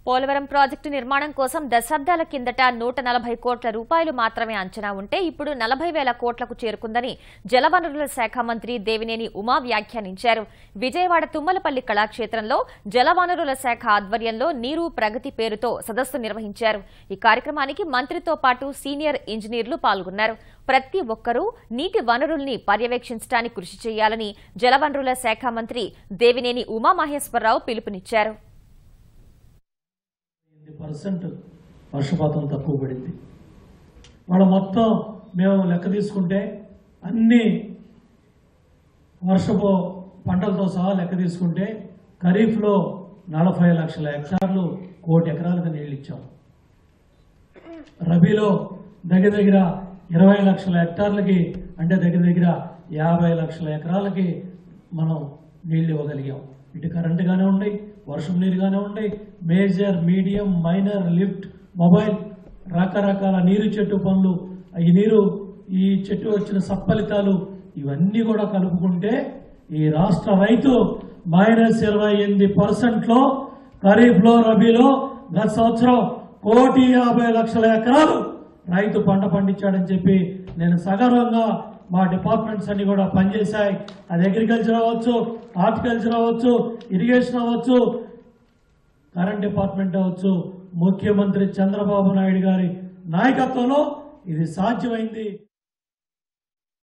Polavaram project నిర్మాణం కోసం దశాబ్దాల కిందట 140 కోట్ల రూపాయలు మాత్రమే అంచనా ఉంటే ఇప్పుడు 40,000 కోట్లకు చేరుకుందని జలవనరుల శాఖ మంత్రి దేవినేని ఉమా వ్యాఖ్యానించారు. విజయవాడ తుమ్మలపల్లి కళాక్షేత్రంలో జలవనరుల శాఖ ఆధ్వర్యంలో నీరు ప్రగతి పేరుతో సదస్సు నిర్వహించారు. ఈ కార్యక్రమానికి మంత్రితో పాటు సీనియర్ ఇంజనీర్లు పాల్గొన్నారు. ప్రతి ఒక్కరూ నీటి వనరుల్ని పర్యవేక్షించడానికి కృషి చేయాలని జలవనరుల శాఖ మంత్రి దేవినేని ఉమామహేశ్వరరావు పిలుపునిచ్చారు. వర్షపాతం తక్కువ పడింది. వాళ్ళ మొత్తం మేము లెక్క తీసుకుంటే అన్ని వర్షపు పంటలతో సహా లెక్క తీసుకుంటే ఖరీఫ్లో 40 లక్షల హెక్టార్లు 1 కోటి ఎకరాలకు నీళ్ళు ఇచ్చాం. రబీలో దగ్గర 20 లక్షల హెక్టార్లకి అంటే దగ్గర 50 లక్షల ఎకరాలకి మనం నీళ్లు ఇవ్వగలిగాం. ఇటు కరెంటు కానివ్వండి, వర్షం నీరు కానివ్వండి, major, medium, minor, lift, mobile, రకరకాల నీరు చెట్టు పనులు, ఈ చెట్టు వచ్చిన సత్ఫలితాలు ఇవన్నీ కూడా కలుపుకుంటే ఈ రాష్ట్ర రైతు -28% ఖరీఫ్లో రబీలో గత సంవత్సరం 1,50,00,000 ఎకరాలు రైతు పంట పండించాడని చెప్పి నేను సగర్వంగా మా డిపార్ట్మెంట్స్ అన్ని కూడా పనిచేశాయి. అది అగ్రికల్చర్ అవ్వచ్చు, హార్టికల్చర్ అవ్వచ్చు, ఇరిగేషన్ అవ్వచ్చు, కరెంట్ డిపార్ట్మెంట్ అవ్వచ్చు. ముఖ్యమంత్రి చంద్రబాబు నాయుడు గారి నాయకత్వంలో ఇది సాధ్యమైంది.